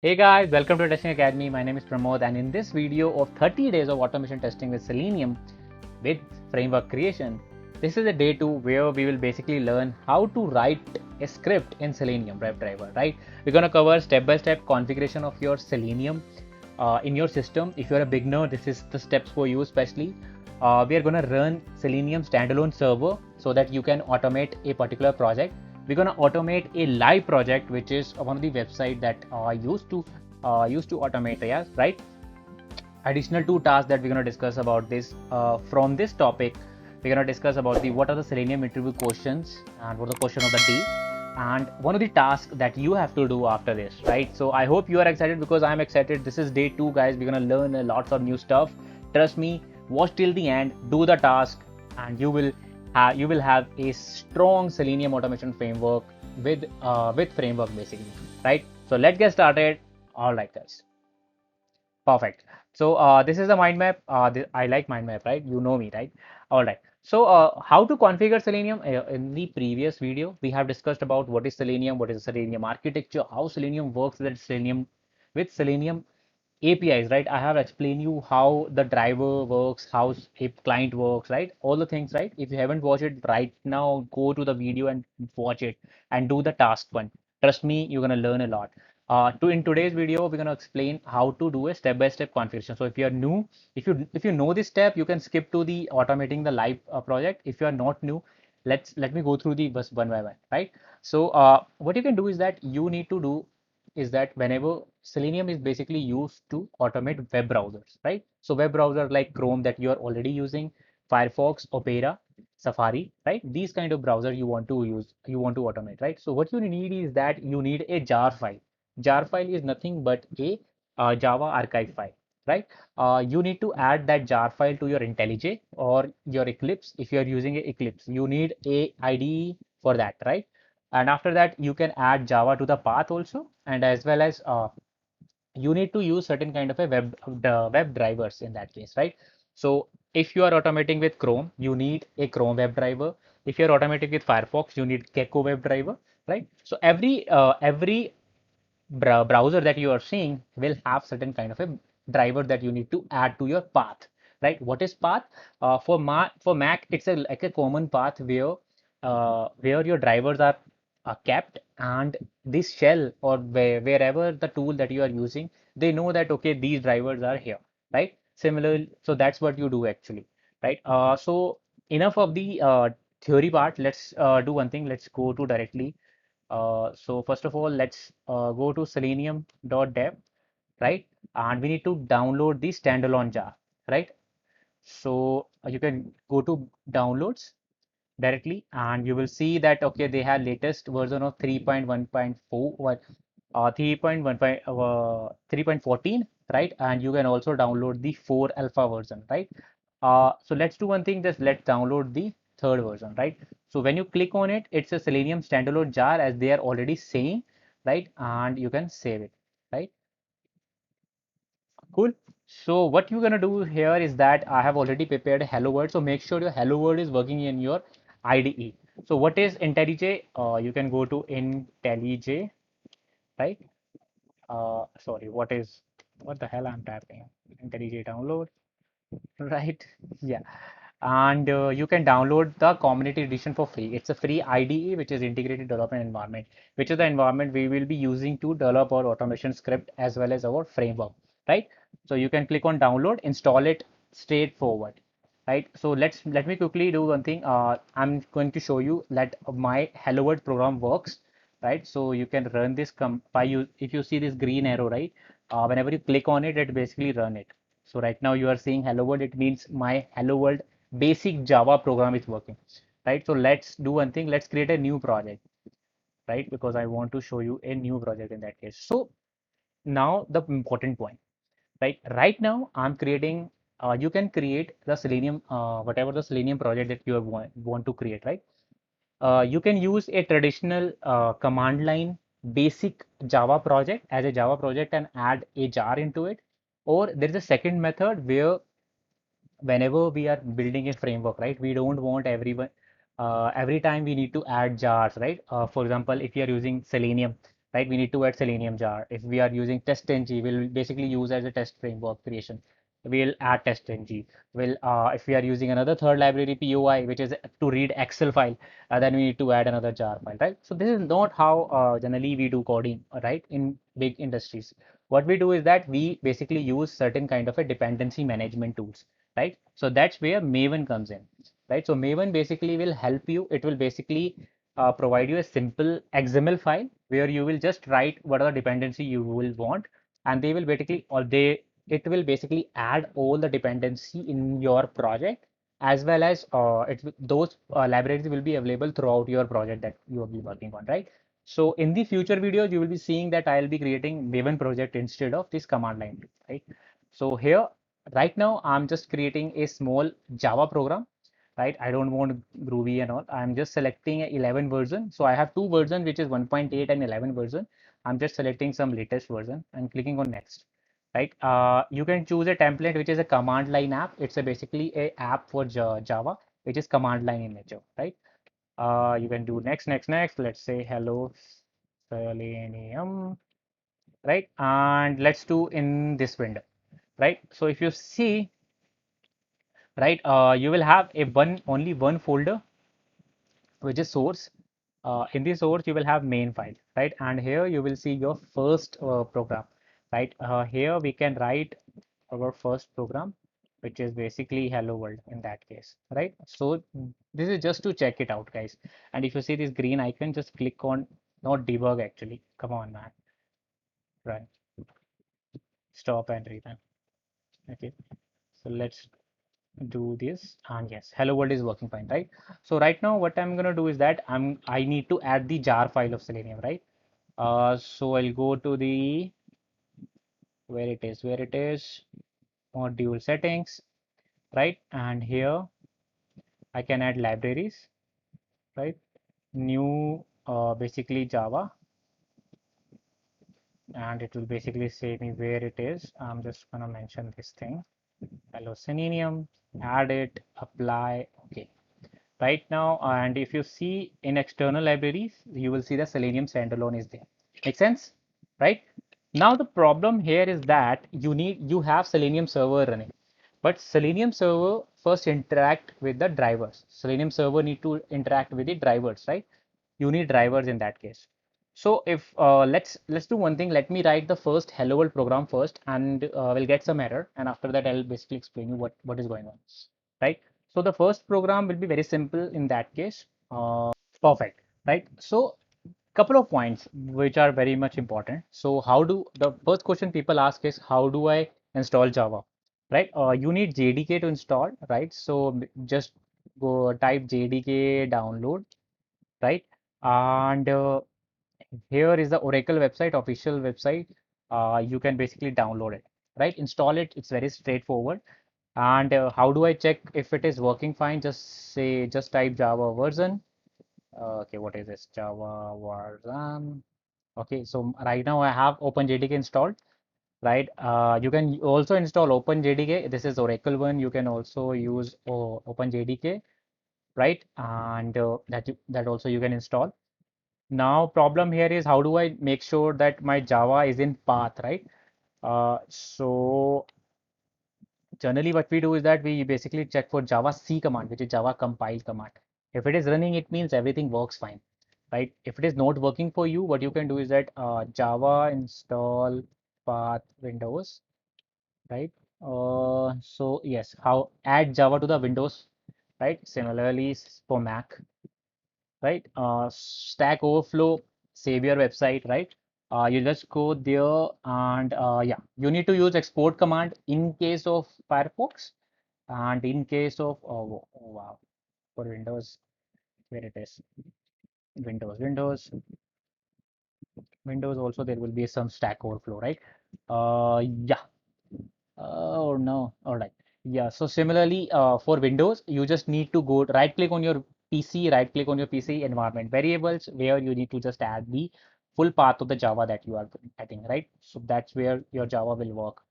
Hey guys, welcome to Testing Academy. My name is Pramod, and in this video of 30 days of automation testing with Selenium with framework creation, this is a day 2 where we will basically learn how to write a script in Selenium WebDriver, right? We're going to cover step-by-step configuration of your Selenium in your system. If you're a beginner, this is the steps for you especially. We are going to run Selenium standalone server so that you can automate a particular project. We're going to automate a live project, which is one of the website that used to automate, yeah, right? Additional two tasks that we're going to discuss about this from this topic. We're going to discuss about the what are the Selenium interview questions and what are the question of the day, and one of the tasks that you have to do after this, right? So I hope you are excited because I'm excited. This is day 2, guys. We're going to learn lots of new stuff. Trust me, watch till the end, do the task, and you will have a strong Selenium automation framework with framework basically, right? So let's get started. All right, guys. Perfect. So this is the mind map. I like mind map, right? You know me, right? All right. So how to configure Selenium? In the previous video, we have discussed about what is Selenium, what is Selenium architecture, how Selenium works with Selenium APIs, right? I have explained you how the driver works, how a client works, right? All the things, right? If you haven't watched it right now, go to the video and watch it and do the task one. Trust me, you're gonna learn a lot. In today's video, we're gonna explain how to do a step-by-step configuration. So if you're new, if you know this step, you can skip to the automating the live project. If you are not new, let me go through the bus one by one, right? So what you can do is that you need to do is that whenever Selenium is basically used to automate web browsers, right? So web browser like Chrome that you are already using, Firefox, Opera, Safari, right? These kind of browser you want to use, you want to automate, right? So what you need is that you need a jar file. Jar file is nothing but a Java archive file, right? You need to add that jar file to your IntelliJ or your Eclipse. If you are using a Eclipse, you need a IDE for that, right? And after that, you can add Java to the path also, and as well as you need to use certain kind of a web drivers in that case, right? So if you are automating with Chrome, you need a Chrome web driver. If you're automating with Firefox, you need Gecko web driver, right? So every browser that you are seeing will have certain kind of a driver that you need to add to your path, right? What is path? For Mac, it's like a common path where your drivers are kept, and this shell or wherever the tool that you are using, they know that okay, these drivers are here, right? Similar, so that's what you do actually, right? So enough of the theory part. Let's do one thing. Let's go to directly so first of all, let's go to selenium.dev, right? And we need to download the standalone jar, right? So you can go to downloads directly and you will see that, okay, they have latest version of 3.1.4 or 3.14, right? And you can also download the 4 alpha version, right? So let's do one thing, just let's download the third version, right? So when you click on it, it's a Selenium standalone jar as they are already saying, right? And you can save it, right? Cool. So what you're gonna do here is that I have already prepared a hello world. So make sure your hello world is working in your IDE. So what is IntelliJ? You can go to IntelliJ, right? Sorry, what the hell I'm typing? IntelliJ download, right? Yeah. And you can download the community edition for free. It's a free IDE, which is integrated development environment, which is the environment we will be using to develop our automation script as well as our framework, right? So you can click on download, install it straightforward, right? So let me quickly do one thing. I'm going to show you that my Hello World program works, right? So you can run this by you if you see this green arrow, right? Whenever you click on it, it basically run it. So right now you are seeing Hello World. It means my Hello World basic Java program is working, right? So let's do one thing. Let's create a new project, right? Because I want to show you a new project in that case. So now the important point, right? Right now I'm creating, you can create the Selenium, whatever the Selenium project that you want to create, right? You can use a traditional command line basic Java project as a Java project and add a jar into it. Or there is a second method where whenever we are building a framework, right, we don't want every time we need to add jars, right? For example, if you are using Selenium, right? We need to add Selenium jar. If we are using TestNG, we'll basically use as a test framework creation. We'll add TestNG. If we are using another third library POI, which is to read Excel file, then we need to add another jar file, right? So this is not how generally we do coding, right? In big industries, what we do is that we basically use certain kind of a dependency management tools, right? So that's where Maven comes in, right? So Maven basically will help you. It will basically provide you a simple XML file where you will just write what are the dependency you will want, and they will basically, or they it will basically add all the dependency in your project, as well as those libraries will be available throughout your project that you will be working on, right? So in the future videos, you will be seeing that I'll be creating Maven project instead of this command line, right? So here, right now, I'm just creating a small Java program, right? I don't want Groovy and all. I'm just selecting a 11 version. So I have two versions, which is 1.8 and 11 version. I'm just selecting some latest version and clicking on next, right? You can choose a template, which is a command line app. It's basically a app for Java, which is command line in nature, right? You can do next, next, next. Let's say hello Selenium, right? And let's do in this window, right? So if you see, right, you will have a only one folder, which is source. In the source, you will have main file, right? And here you will see your first program, right? Here we can write our first program, which is basically hello world in that case, right? So this is just to check it out, guys. And if you see this green icon, just click on, not debug actually. Come on, man. Run, stop and rerun. Okay. So let's do this, and yes, hello world is working fine, right? So right now what I'm gonna do is that I need to add the jar file of Selenium, right? So I'll go to the where it is module settings, right? And here I can add libraries, right? New basically Java, and it will basically say me where it is. I'm just gonna mention this thing, hello Selenium, add it, apply, okay. Right now, and if you see in external libraries, you will see the Selenium standalone is there. Make sense, right? Now the problem here is that you have Selenium server running, but Selenium server first interact with the drivers. Selenium server need to interact with the drivers, right? You need drivers in that case. So if let's do one thing. Let me write the first hello world program first, and we'll get some error, and after that I'll basically explain you what is going on, right? So the first program will be very simple in that case. Perfect, right? So couple of points which are very much important. So how do the first question people ask is how do I install Java, right? You need JDK to install, right? So just go type JDK download, right? And here is the Oracle website, official website. You can basically download it, right? Install it. It's very straightforward. And how do I check if it is working fine? Just type Java version. Okay, what is this? Java version. Okay, so right now I have OpenJDK installed, right? You can also install OpenJDK. This is Oracle one. You can also use OpenJDK, right? And that also you can install. Now problem here is how do I make sure that my Java is in path, right? So generally what we do is that we basically check for Java C command, which is Java compile command. If it is running, it means everything works fine, right? If it is not working for you, what you can do is that Java install path Windows, right? So yes, how add Java to the Windows, right? Similarly for Mac, right? Stack Overflow, Savior website, right? You just go there and yeah, you need to use export command in case of Firefox, and in case of wow, for Windows, where it is, Windows also there will be some Stack Overflow, right? Yeah. Oh no. All right. Yeah. So similarly, for Windows, you just need to go right click on your PC, right click on your PC environment variables, where you need to just add the full path of the Java that you are adding, right? So that's where your Java will work.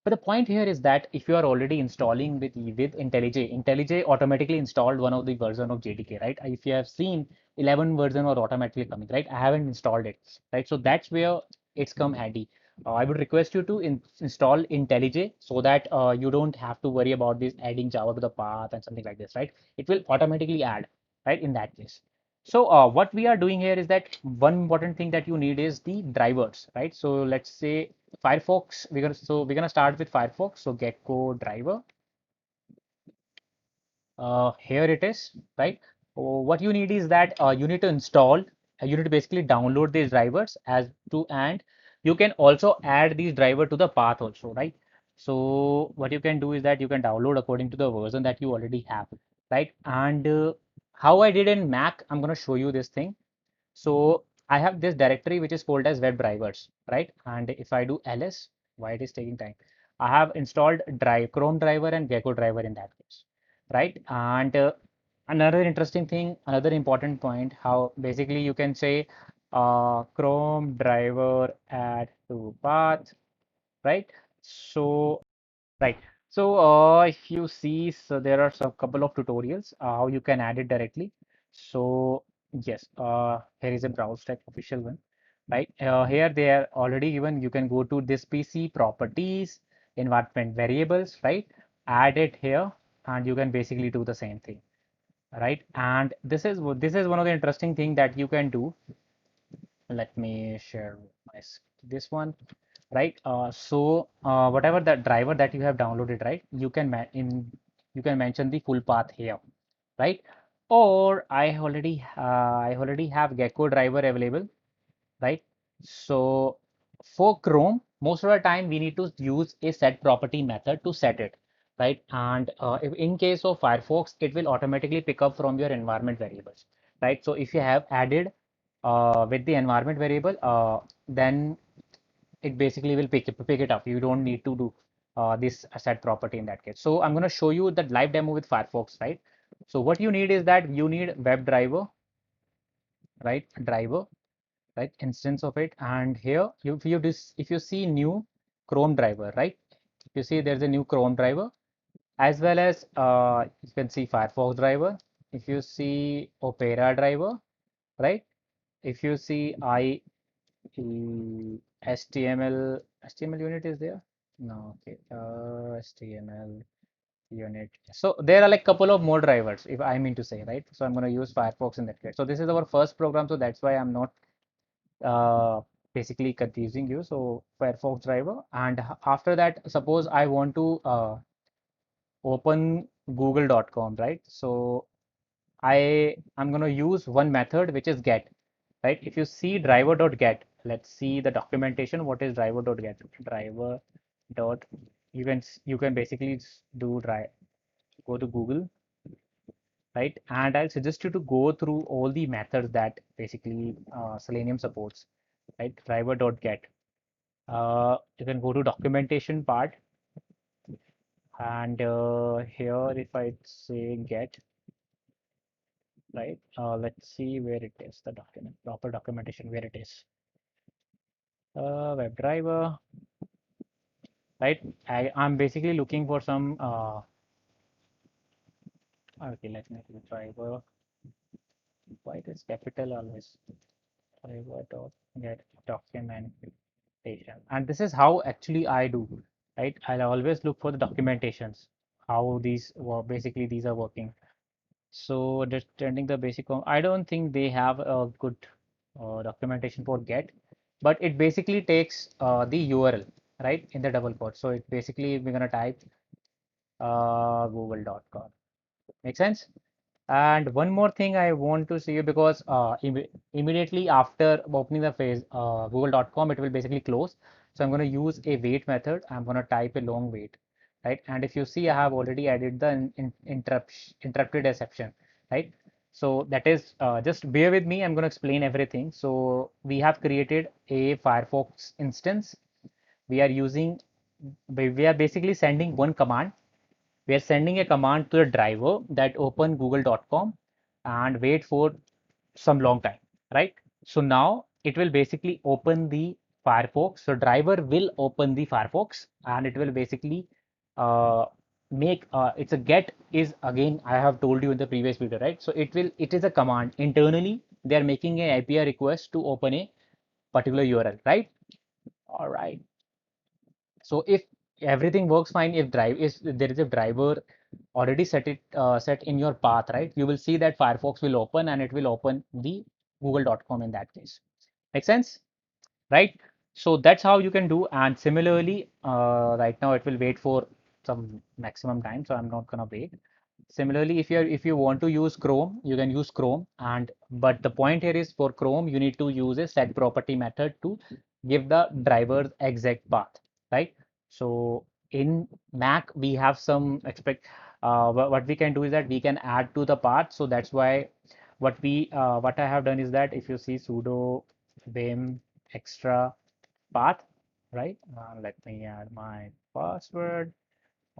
But the point here is that if you are already installing with IntelliJ, IntelliJ automatically installed one of the version of JDK, right? If you have seen 11 version or automatically coming, right? I haven't installed it, right? So that's where it's come handy. I would request you to install IntelliJ so that you don't have to worry about this adding Java to the path and something like this, right? It will automatically add, right? In that case. So what we are doing here is that one important thing that you need is the drivers, right? So let's say Firefox, we're gonna start with Firefox. So Gecko driver. Here it is, right? What you need is that you need to install, you need to basically download these drivers and you can also add these driver to the path also, right? So what you can do is that you can download according to the version that you already have, right? And how I did in Mac, I'm gonna show you this thing. So I have this directory which is called as web drivers, right? And if I do ls, why it is taking time? I have installed Chrome driver and Gecko driver in that case, right? And another interesting thing, another important point, how basically you can say Chrome driver add to path, right? So right. So if you see, so there are some couple of tutorials how you can add it directly. So yes, here is a BrowseTech official one, right? Here they are already given. You can go to this PC properties, environment variables, right? Add it here, and you can basically do the same thing, right? And this is one of the interesting thing that you can do. Let me share this one, right? So whatever the driver that you have downloaded, right? You can mention the full path here, right? Or I already have Gecko driver available, right? So for Chrome, most of the time we need to use a set property method to set it, right? And if in case of Firefox, it will automatically pick up from your environment variables, right? So if you have added with the environment variable, then it basically will pick it up. You don't need to do this set property in that case. So I'm going to show you the live demo with Firefox, right? So what you need is that you need web driver, right? Driver, right? Instance of it. And here, if you see new Chrome driver, right? If you see there's a new Chrome driver, as well as you can see Firefox driver. If you see Opera driver, right? If you see HTML unit is there? No, okay. HTML unit. So there are like couple of more drivers, if I mean to say, right? So I'm going to use Firefox in that case. So this is our first program, so that's why I'm not uh, basically confusing you. So Firefox driver, and after that, suppose I want to open google.com, right? So I'm going to use one method which is get, right? If you see driver.get, let's see the documentation. What is driver.get? Driver dot you can basically do go to Google, right? And I'll suggest you to go through all the methods that basically Selenium supports, right? Driver.get. You can go to documentation part, and here if I say get, right? Let's see where it is, the document, proper documentation, where it is. WebDriver, right? I'm basically looking for some, okay, let me do driver. Why it is capital always? Driver dot get documentation. And this is how actually I do, right? I'll always look for the documentations, how these basically these are working. So just turning the basic, I don't think they have a good documentation for get, but it basically takes the URL, right, in the double quote. So it basically we're gonna type google.com. Make sense? And one more thing I want to see you, because immediately after opening the phase google.com, it will basically close. So I'm going to use a wait method. I'm going to type a long wait, right? And if you see, I have already added the interrupted exception, right? So that is just bear with me. I'm going to explain everything. So we have created a Firefox instance. We are using, we are basically sending one command. We are sending a command to the driver that open google.com and wait for some long time, right? So now it will basically open the Firefox. So driver will open the Firefox and it will basically uh, make it's a get is again I have told you in the previous video, right? So it is a command internally. They are making a API request to open a particular URL, right? All right. So if everything works fine, if there is a driver already set in your path, right? You will see that Firefox will open and it will open the google.com in that case. Make sense? Right? So that's how you can do. And similarly, right now it will wait for some maximum time, so I'm not gonna wait. Similarly, if you want to use Chrome, you can use Chrome. And but the point here is for Chrome, you need to use a set property method to give the driver's exact path, right? So in Mac, we have some expect. What we can do is that we can add to the path. So that's why what I have done is that if you see sudo vim extra path, right? Let me add my password.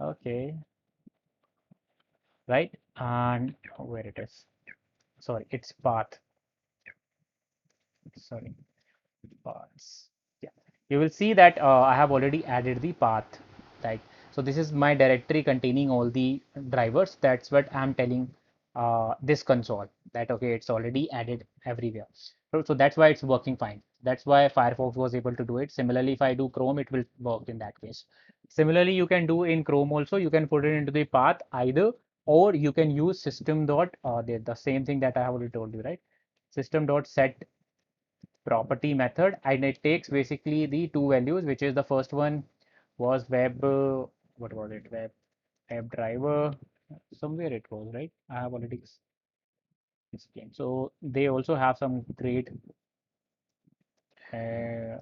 Okay, right? And where it is? Sorry, it's path. Sorry, paths. Yeah, you will see that I have already added the path. Right. So this is my directory containing all the drivers. That's what I'm telling this console that okay, it's already added everywhere. So that's why it's working fine. That's why Firefox was able to do it. Similarly, if I do Chrome, it will work in that case. Similarly, you can do in Chrome also. You can put it into the path either, or you can use system dot the same thing that I have already told you, right? System dot set property method, and it takes basically the two values, which is the first one was web what was it, web driver, somewhere it was, right? I have already explained. So they also have some great uh,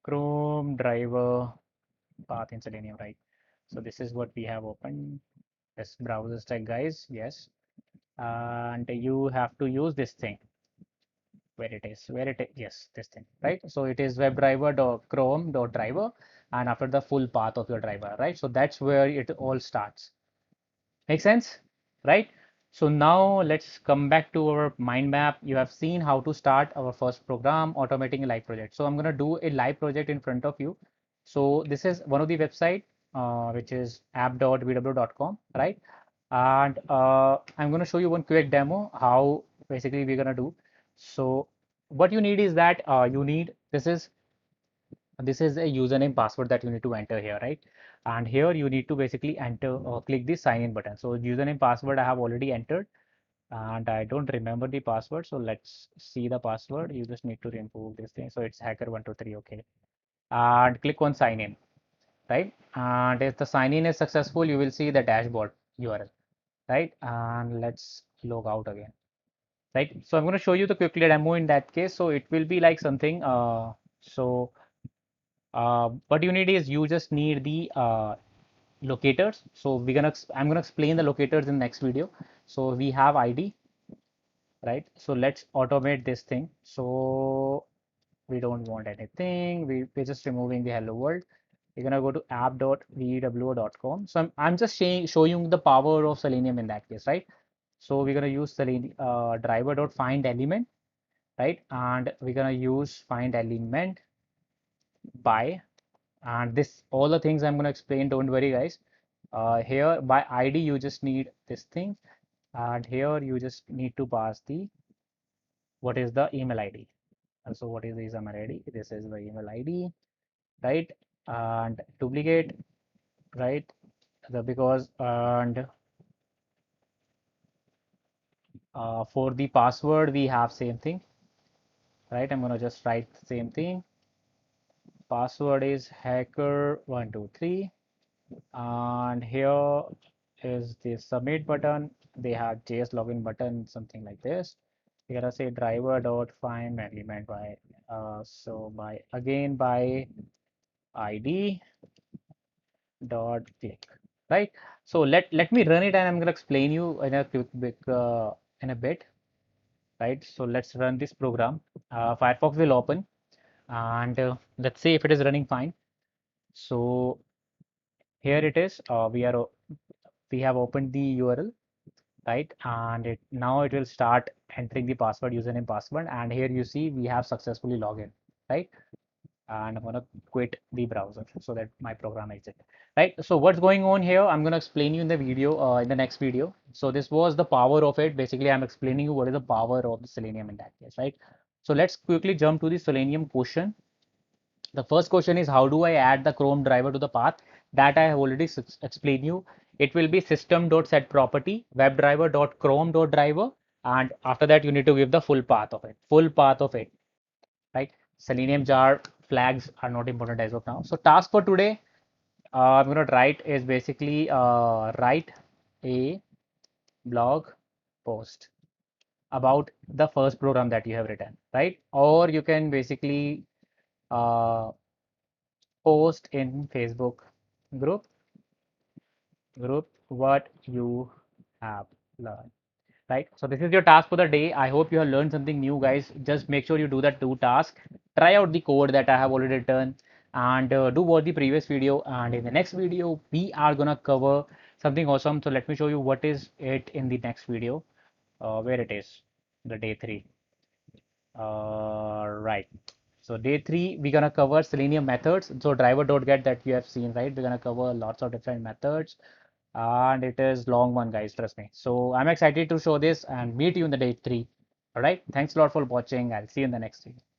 Chrome driver path in Selenium, right? So this is what we have opened. This browser stack, guys. Yes, and you have to use this thing where it is, yes, this thing, right? So it is webdriver dot chrome dot driver, and after the full path of your driver, right? So that's where it all starts. Make sense, right? So now let's come back to our mind map. You have seen how to start our first program, automating a live project. So I'm going to do a live project in front of you. So this is one of the website, which is app.vw.com, right? And I'm going to show you one quick demo how basically we're going to do. So what you need is that you need this is a username password that you need to enter here, right? And here you need to basically enter or click the sign in button. So username password I have already entered and I don't remember the password. So let's see the password. You just need to remove this thing. So it's hacker123, okay. And click on sign in, right? And if the sign in is successful, you will see the dashboard URL, right? And let's log out again, right? So I'm going to show you the quickly demo in that case. So it will be like something, so what you need is you just need the locators. So I'm gonna explain the locators in next video. So we have ID, right? So let's automate this thing. So we don't want anything. We're just removing the hello world. You're gonna go to app.vwo.com. So I'm just showing the power of Selenium in that case, right? So we're gonna use Selenium driver.find element, right? And we're gonna use find element by, and this all the things I'm going to explain, don't worry guys. Here by ID you just need this thing, and here you just need to pass the what is the email ID. And so what is the email ID? This is the email ID, right? And duplicate, right? Because and for the password we have same thing, right? I'm going to just write the same thing. Password is hacker123, and here is the submit button. They have JS login button, something like this. You're gonna say driver dot find element by so by again by ID dot click, right? So let me run it and I'm gonna explain you in a in a bit, right? So let's run this program. Firefox will open, and let's see if it is running fine. So here it is. We have opened the URL, right? And now it will start entering the password, username, password. And here you see we have successfully logged in, right? and I'm going to quit the browser so that my program exits. Right. So what's going on here? I'm going to explain you in the video, in the next video. So this was the power of it. Basically, I'm explaining you what is the power of the Selenium in that case, right? So let's quickly jump to the Selenium question. The first question is how do I add the Chrome driver to the path? That I have already explained you. It will be system.setProperty webdriver.chrome.driver, and after that you need to give the full path of it. Full path of it, right? Selenium jar flags are not important as of now. So task for today, I'm gonna write is basically write a blog post about the first program that you have written, right? Or you can basically uh, post in Facebook group what you have learned, right? So this is your task for the day. I hope you have learned something new, guys. Just make sure you do that two tasks. Try out the code that I have already written, and do watch the previous video. And in the next video, we are gonna cover something awesome. So let me show you what is it in the next video. Where it is, the day 3. Right. So day 3, we're gonna cover Selenium methods. So driver.get that you have seen, right? We're gonna cover lots of different methods, and it is long one, guys. Trust me. So I'm excited to show this and meet you in the day 3. All right. Thanks a lot for watching. I'll see you in the next video.